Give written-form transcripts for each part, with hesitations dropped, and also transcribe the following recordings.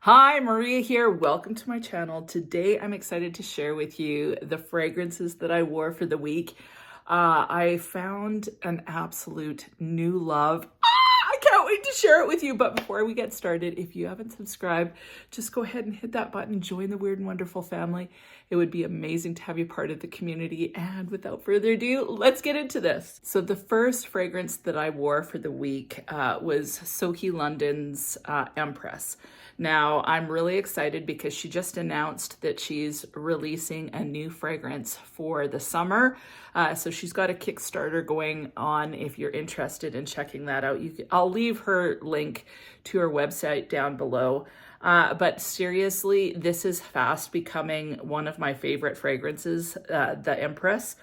Hi, Maria here. Welcome to my channel. Today, I'm excited to share with you the fragrances that I wore for the week. I found an absolute new love. I can't wait to share it with you. But before we get started, if you haven't subscribed, just go ahead and hit that button. Join the Weird and Wonderful family. It would be amazing to have you part of the community. And without further ado, let's get into this. So the first fragrance that I wore for the week was SOKI London's EMPRESS. Now, I'm really excited because she just announced that she's releasing a new fragrance for the summer. So she's got a Kickstarter going on if you're interested in checking that out. I'll leave her link to her website down below. But seriously, this is fast becoming one of my favorite fragrances, the EMPRESS.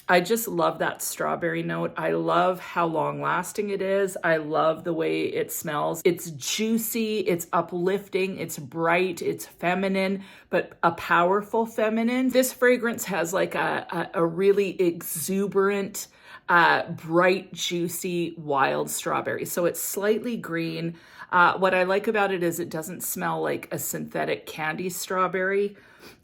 I just love that strawberry note. I love how long lasting it is. I love the way it smells. It's juicy, it's uplifting, it's bright, it's feminine, but a powerful feminine. This fragrance has like a really exuberant, bright, juicy, wild strawberry. So it's slightly green. What I like about it is it doesn't smell like a synthetic candy strawberry.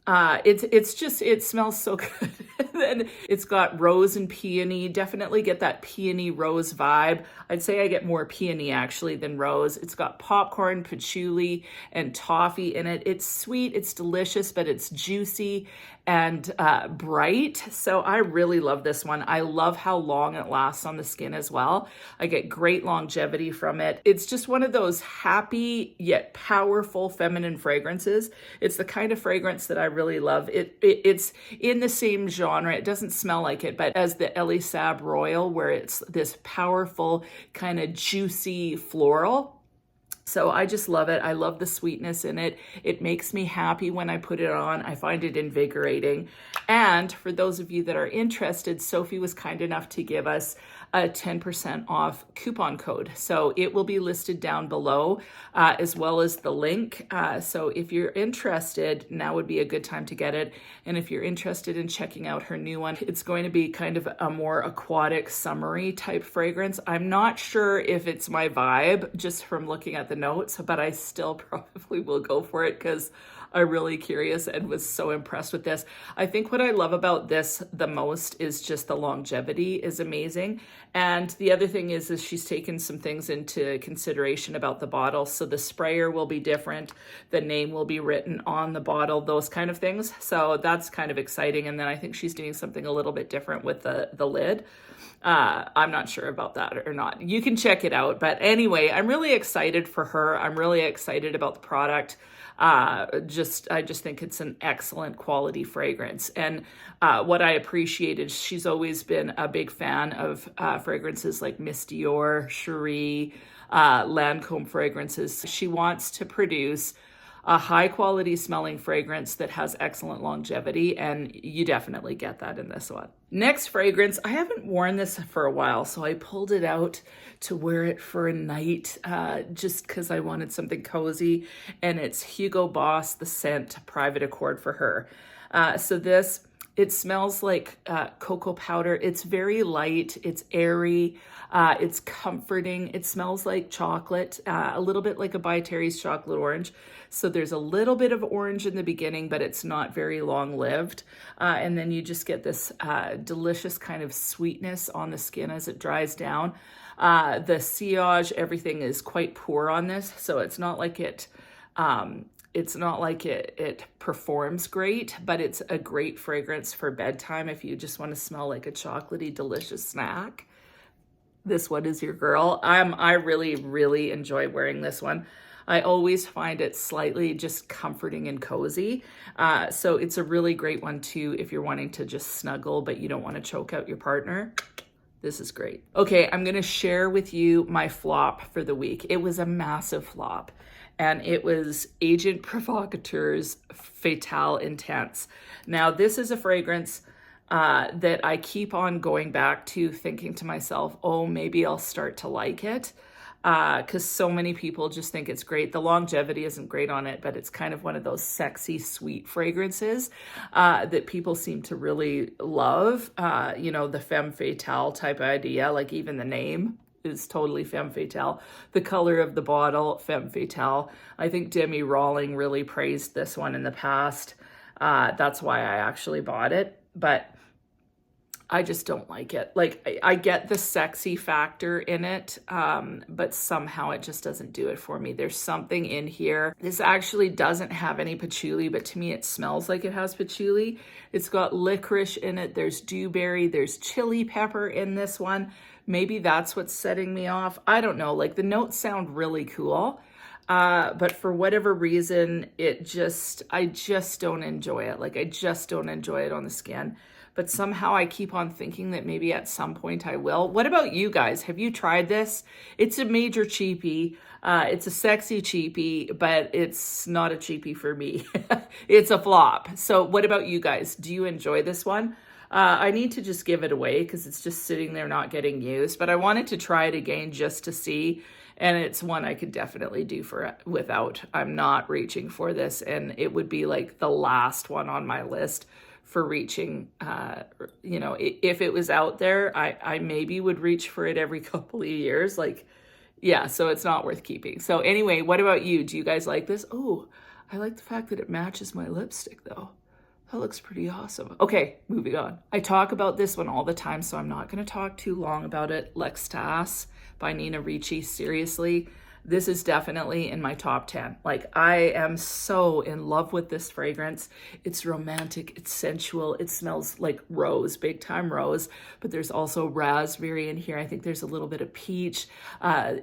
It smells so good. And it's got rose and peony. Definitely get that peony rose vibe. I'd say I get more peony actually than rose. It's got popcorn, patchouli, and toffee in it. It's sweet, it's delicious, but it's juicy and bright. So I really love this one. I love how long it lasts on the skin as well. I get great longevity from it. It's just one of those happy yet powerful feminine fragrances. It's the kind of fragrance that I really love. It's in the same genre. It doesn't smell like it, but as the Elie Sab Royal, where it's this powerful kind of juicy floral. So I just love it. I love the sweetness in it. It makes me happy when I put it on. I find it invigorating. And for those of you that are interested, Sophie was kind enough to give us a 10% off coupon code. So it will be listed down below, as well as the link. So if you're interested, now would be a good time to get it. And if you're interested in checking out her new one, it's going to be kind of a more aquatic, summery type fragrance. I'm not sure if it's my vibe just from looking at the notes, but I still probably will go for it because I'm really curious and was so impressed with this. I think what I love about this the most is just the longevity is amazing. And the other thing is she's taken some things into consideration about the bottle. So the sprayer will be different. The name will be written on the bottle, those kind of things. So that's kind of exciting. And then I think she's doing something a little bit different with the lid. I'm not sure about that or not. You can check it out. But anyway, I'm really excited for her. I'm really excited about the product. I just think it's an excellent quality fragrance. And what I appreciate is she's always been a big fan of fragrances like Miss Dior, Cherie, Lancome fragrances. She wants to produce a high quality smelling fragrance that has excellent longevity, and you definitely get that in this one. Next fragrance, I haven't worn this for a while, so I pulled it out to wear it for a night just because I wanted something cozy, and it's Hugo Boss The Scent Private Accord for her. It smells like cocoa powder. It's very light, it's airy, it's comforting. It smells like chocolate, a little bit like a By Terry's Chocolate Orange. So there's a little bit of orange in the beginning, but it's not very long-lived. And then you just get this delicious kind of sweetness on the skin as it dries down. The sillage, everything is quite poor on this, so it's not like it performs great, but it's a great fragrance for bedtime if you just want to smell like a chocolatey, delicious snack. This one is your girl. I really, really enjoy wearing this one. I always find it slightly just comforting and cozy. So it's a really great one too if you're wanting to just snuggle, but you don't want to choke out your partner. This is great. Okay, I'm gonna share with you my flop for the week. It was a massive flop. And it was Agent Provocateur's Fatale Intense. Now, this is a fragrance that I keep on going back to, thinking to myself, oh, maybe I'll start to like it. Because so many people just think it's great. The longevity isn't great on it, but it's kind of one of those sexy, sweet fragrances that people seem to really love. You know, the femme fatale type idea, like even the name is totally femme fatale. The color of the bottle, femme fatale. I think Demi Rawling really praised this one in the past. That's why I actually bought it, but I just don't like it. Like, I get the sexy factor in it, but somehow it just doesn't do it for me. There's something in here. This actually doesn't have any patchouli, but to me it smells like it has patchouli. It's got licorice in it. There's dewberry. There's chili pepper in this one. Maybe that's what's setting me off. I don't know. Like, the notes sound really cool. But for whatever reason, I just don't enjoy it. Like, I just don't enjoy it on the skin. But somehow I keep on thinking that maybe at some point I will. What about you guys? Have you tried this? It's a major cheapie. It's a sexy cheapie, but it's not a cheapie for me. It's a flop. So what about you guys? Do you enjoy this one? I need to just give it away because it's just sitting there not getting used. But I wanted to try it again just to see. And it's one I could definitely do without. I'm not reaching for this. And it would be like the last one on my list for reaching. You know, if it was out there, I maybe would reach for it every couple of years. Like, yeah, so it's not worth keeping. So anyway, what about you? Do you guys like this? Oh, I like the fact that it matches my lipstick though. That looks pretty awesome. Okay, moving on. I talk about this one all the time, so I'm not gonna talk too long about it. L'Extase by Nina Ricci, seriously. This is definitely in my top 10. Like, I am so in love with this fragrance. It's romantic, it's sensual, it smells like rose, big time rose, but there's also raspberry in here. I think there's a little bit of peach.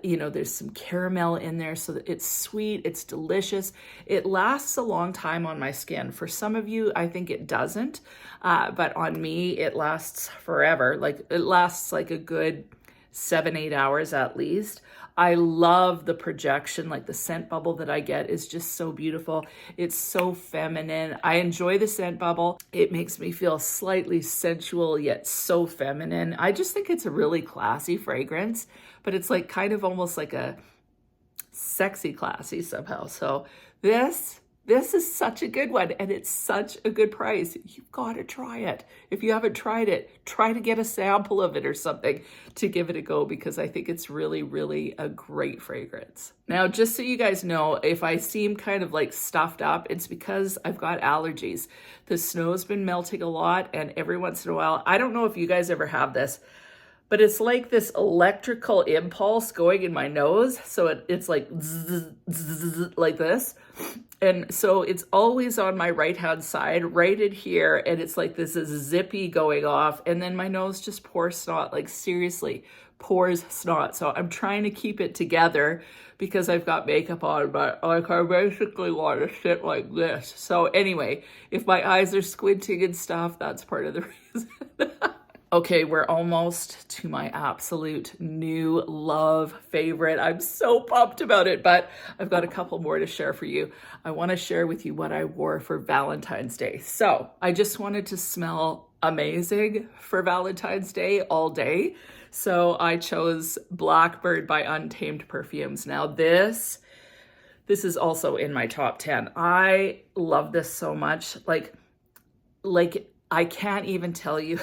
You know, there's some caramel in there, so that it's sweet, it's delicious. It lasts a long time on my skin. For some of you, I think it doesn't, but on me, it lasts forever. Like, it lasts like a good 7-8 hours at least. I love the projection, like the scent bubble that I get is just so beautiful. It's so feminine. I enjoy the scent bubble. It makes me feel slightly sensual yet so feminine. I just think it's a really classy fragrance, but it's like kind of almost like a sexy classy somehow. So this is such a good one, and it's such a good price. You've got to try it. If you haven't tried it, try to get a sample of it or something to give it a go, because I think it's really, really a great fragrance. Now, just so you guys know, if I seem kind of like stuffed up, it's because I've got allergies. The snow's been melting a lot, and every once in a while, I don't know if you guys ever have this, but it's like this electrical impulse going in my nose. So it's like zzz, zzz, like this. And so it's always on my right-hand side, right in here. And it's like this is zippy going off. And then my nose just pours snot, like seriously pours snot. So I'm trying to keep it together because I've got makeup on, but like I basically want to sit like this. So anyway, if my eyes are squinting and stuff, that's part of the reason. Okay, we're almost to my absolute new love favorite. I'm so pumped about it, but I've got a couple more to share for you. I want to share with you what I wore for Valentine's Day. So I just wanted to smell amazing for Valentine's Day all day. So I chose Blackbird by Untamed Perfumes. Now this is also in my top 10. I love this so much. Like I can't even tell you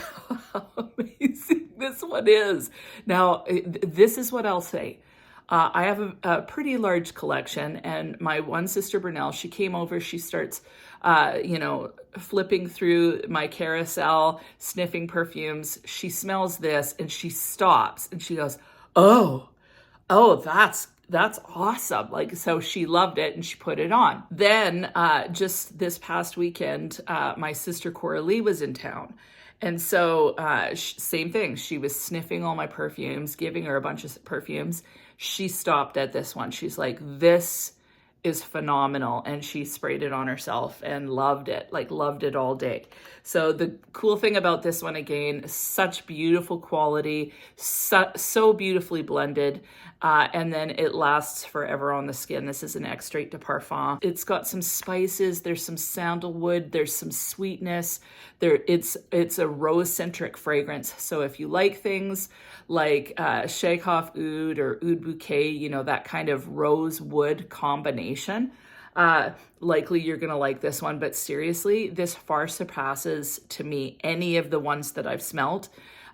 how amazing this one is. Now, this is what I'll say. I have a pretty large collection, and my one sister, Brunel, she came over, she starts, you know, flipping through my carousel, sniffing perfumes. She smells this and she stops and she goes, oh, that's awesome. Like, so she loved it and she put it on. Then just this past weekend, my sister Coralie was in town. And so same thing. She was sniffing all my perfumes, giving her a bunch of perfumes. She stopped at this one. She's like, this is phenomenal. And she sprayed it on herself and loved it, like loved it all day. So the cool thing about this one, again, such beautiful quality, so beautifully blended. And then it lasts forever on the skin. This is an extrait de parfum. It's got some spices. There's some sandalwood. There's some sweetness. It's a rose-centric fragrance. So if you like things like Chekhov Oud or Oud Bouquet, you know, that kind of rose-wood combination, likely you're gonna like this one. But seriously, this far surpasses to me any of the ones that I've smelled.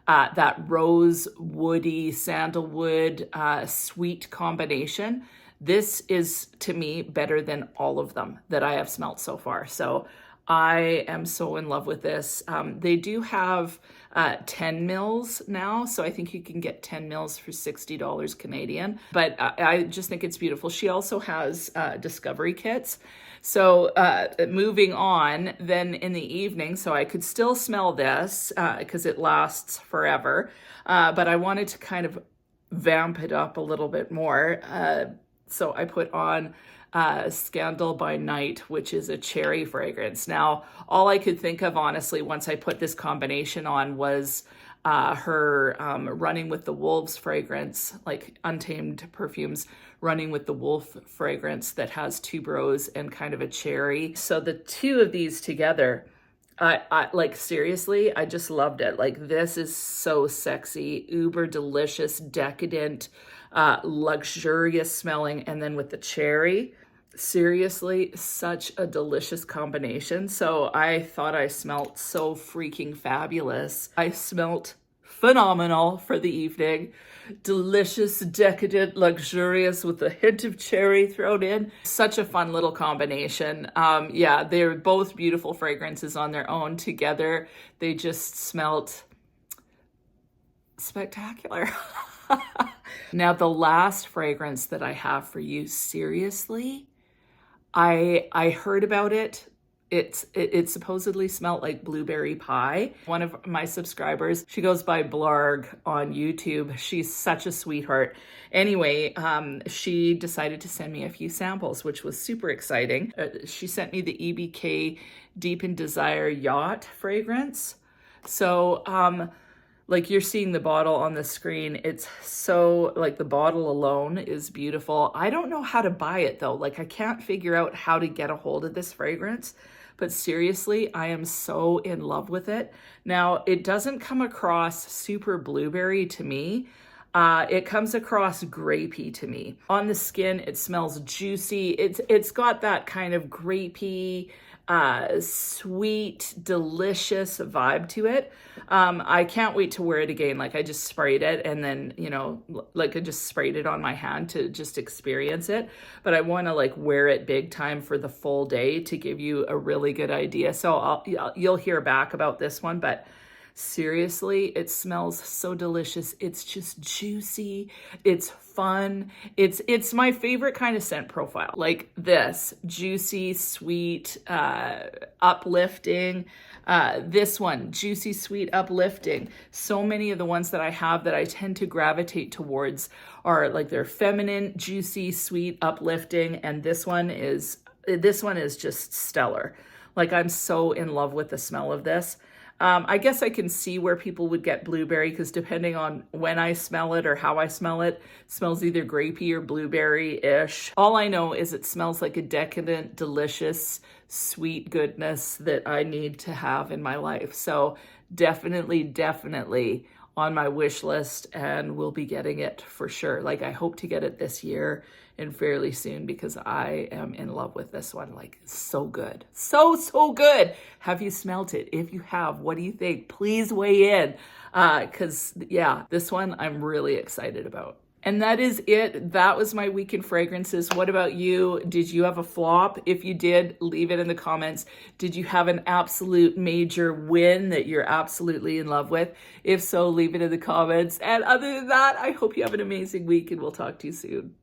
that rose, woody, sandalwood, sweet combination. This is, to me, better than all of them that I have smelt so far. So I am so in love with this. They do have 10 mils now, so I think you can get 10 mils for $60 Canadian, but I just think it's beautiful. She also has discovery kits. So moving on, then in the evening, so I could still smell this because it lasts forever, but I wanted to kind of vamp it up a little bit more. So I put on Scandal by Night, which is a cherry fragrance. Now, all I could think of, honestly, once I put this combination on was her Running with the Wolves fragrance, like Untamed Perfumes, Running with the Wolf fragrance that has tuberose and kind of a cherry. So the two of these together, I like, seriously, I just loved it. Like, this is so sexy, uber delicious, decadent, luxurious smelling, and then with the cherry, seriously, such a delicious combination. So I thought I smelt so freaking fabulous. I smelt phenomenal for the evening. Delicious, decadent, luxurious with a hint of cherry thrown in. Such a fun little combination. Yeah, they're both beautiful fragrances on their own. Together, they just smelt spectacular. Now, the last fragrance that I have for you, seriously, I heard about it. It supposedly smelled like blueberry pie. One of my subscribers, she goes by Blarg on YouTube. She's such a sweetheart. Anyway, she decided to send me a few samples, which was super exciting. She sent me the EBK Deep in Desire Yacht fragrance. So, like, you're seeing the bottle on the screen. It's so, like, the bottle alone is beautiful. I don't know how to buy it though. Like, I can't figure out how to get a hold of this fragrance, but seriously, I am so in love with it. Now, it doesn't come across super blueberry to me. It comes across grapey to me. On the skin, it smells juicy. It's got that kind of grapey, sweet, delicious vibe to it. I can't wait to wear it again. Like, I just sprayed it and then, you know, like, I just sprayed it on my hand to just experience it. But I want to, like, wear it big time for the full day to give you a really good idea. So you'll hear back about this one, but seriously, it smells so delicious. It's just juicy. It's fun. It's my favorite kind of scent profile. Like this, juicy, sweet, uplifting. This one, juicy, sweet, uplifting. So many of the ones that I have that I tend to gravitate towards are like, they're feminine, juicy, sweet, uplifting, and this one is just stellar. Like, I'm so in love with the smell of this. I guess I can see where people would get blueberry, because depending on when I smell it or how I smell it, it smells either grapey or blueberry-ish. All I know is it smells like a decadent, delicious, sweet goodness that I need to have in my life. So definitely on my wish list, and we'll be getting it for sure. Like, I hope to get it this year and fairly soon, because I am in love with this one. Like, so good. So good. Have you smelt it? If you have, what do you think? Please weigh in. Because yeah, this one I'm really excited about. And that is it. That was my week in fragrances. What about you? Did you have a flop? If you did, leave it in the comments. Did you have an absolute major win that you're absolutely in love with? If so, leave it in the comments. And other than that, I hope you have an amazing week, and we'll talk to you soon.